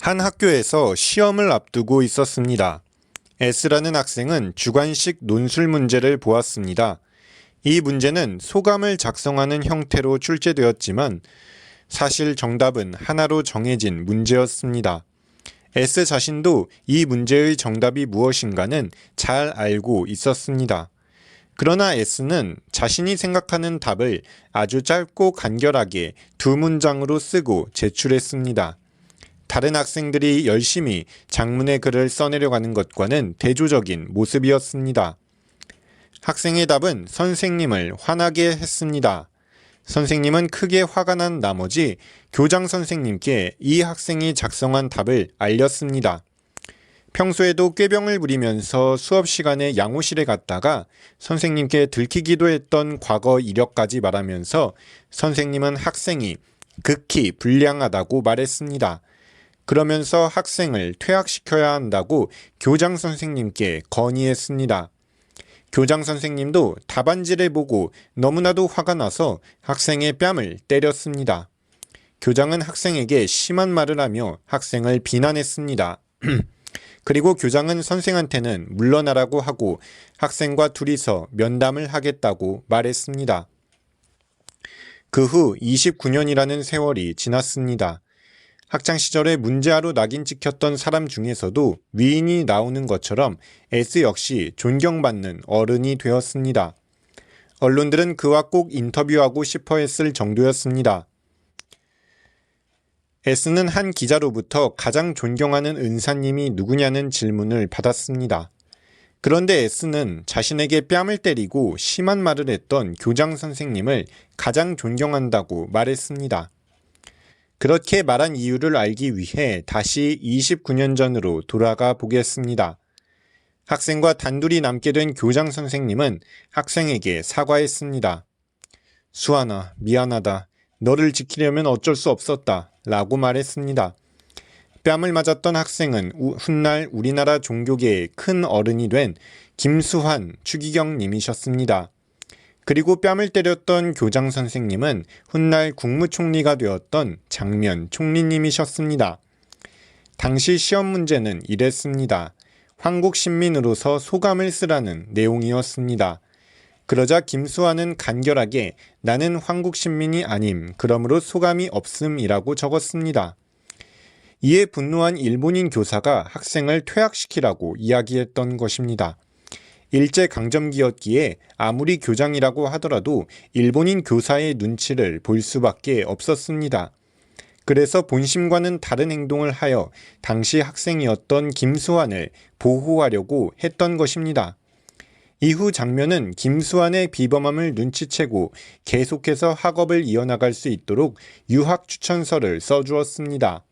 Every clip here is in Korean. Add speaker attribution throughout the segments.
Speaker 1: 한 학교에서 시험을 앞두고 있었습니다. S라는 학생은 주관식 논술 문제를 보았습니다. 이 문제는 소감을 작성하는 형태로 출제되었지만 사실 정답은 하나로 정해진 문제였습니다. S 자신도 이 문제의 정답이 무엇인가는 잘 알고 있었습니다. 그러나 S는 자신이 생각하는 답을 아주 짧고 간결하게 두 문장으로 쓰고 제출했습니다. 다른 학생들이 열심히 장문의 글을 써내려가는 것과는 대조적인 모습이었습니다. 학생의 답은 선생님을 화나게 했습니다. 선생님은 크게 화가 난 나머지 교장 선생님께 이 학생이 작성한 답을 알렸습니다. 평소에도 꾀병을 부리면서 수업 시간에 양호실에 갔다가 선생님께 들키기도 했던 과거 이력까지 말하면서 선생님은 학생이 극히 불량하다고 말했습니다. 그러면서 학생을 퇴학시켜야 한다고 교장 선생님께 건의했습니다. 교장 선생님도 답안지를 보고 너무나도 화가 나서 학생의 뺨을 때렸습니다. 교장은 학생에게 심한 말을 하며 학생을 비난했습니다. 그리고 교장은 선생한테는 물러나라고 하고 학생과 둘이서 면담을 하겠다고 말했습니다. 그 후 29년이라는 세월이 지났습니다. 학창시절에 문제아로 낙인 찍혔던 사람 중에서도 위인이 나오는 것처럼 S 역시 존경받는 어른이 되었습니다. 언론들은 그와 꼭 인터뷰하고 싶어 했을 정도였습니다. S는 한 기자로부터 가장 존경하는 은사님이 누구냐는 질문을 받았습니다. 그런데 S는 자신에게 뺨을 때리고 심한 말을 했던 교장 선생님을 가장 존경한다고 말했습니다. 그렇게 말한 이유를 알기 위해 다시 29년 전으로 돌아가 보겠습니다. 학생과 단둘이 남게 된 교장 선생님은 학생에게 사과했습니다. 수아나, 미안하다. 너를 지키려면 어쩔 수 없었다. 라고 말했습니다. 뺨을 맞았던 학생은 훗날 우리나라 종교계의 큰 어른이 된 김수환 추기경 님이셨습니다. 그리고 뺨을 때렸던 교장 선생님은 훗날 국무총리가 되었던 장면 총리님이셨습니다. 당시 시험 문제는 이랬습니다. 황국 신민으로서 소감을 쓰라는 내용이었습니다. 그러자 김수환은 간결하게 나는 황국 신민이 아님, 그러므로 소감이 없음이라고 적었습니다. 이에 분노한 일본인 교사가 학생을 퇴학시키라고 이야기했던 것입니다. 일제강점기였기에 아무리 교장이라고 하더라도 일본인 교사의 눈치를 볼 수밖에 없었습니다. 그래서 본심과는 다른 행동을 하여 당시 학생이었던 김수환을 보호하려고 했던 것입니다. 이후 장면은 김수환의 비범함을 눈치채고 계속해서 학업을 이어나갈 수 있도록 유학 추천서를 써주었습니다.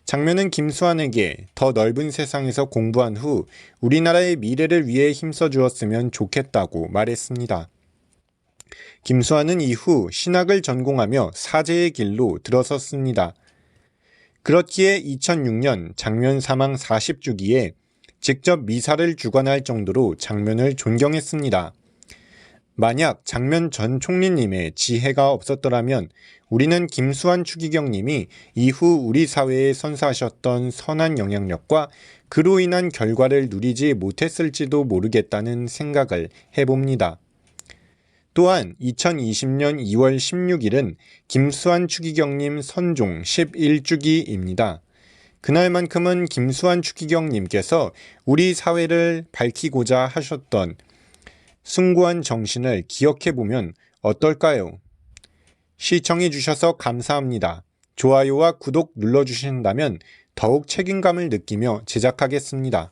Speaker 1: 장면은 김수환에게 더 넓은 세상에서 공부한 후 우리나라의 미래를 위해 힘써 주었으면 좋겠다고 말했습니다. 김수환은 이후 신학을 전공하며 사제의 길로 들어섰습니다. 그렇기에 2006년 장면 사망 40주기에 직접 미사를 주관할 정도로 장면을 존경했습니다. 만약 장면 전 총리님의 지혜가 없었더라면 우리는 김수환 추기경님이 이후 우리 사회에 선사하셨던 선한 영향력과 그로 인한 결과를 누리지 못했을지도 모르겠다는 생각을 해봅니다. 또한 2020년 2월 16일은 김수환 추기경님 선종 11주기입니다. 그날만큼은 김수환 추기경님께서 우리 사회를 밝히고자 하셨던 숭고한 정신을 기억해보면 어떨까요? 시청해주셔서 감사합니다. 좋아요와 구독 눌러주신다면 더욱 책임감을 느끼며 제작하겠습니다.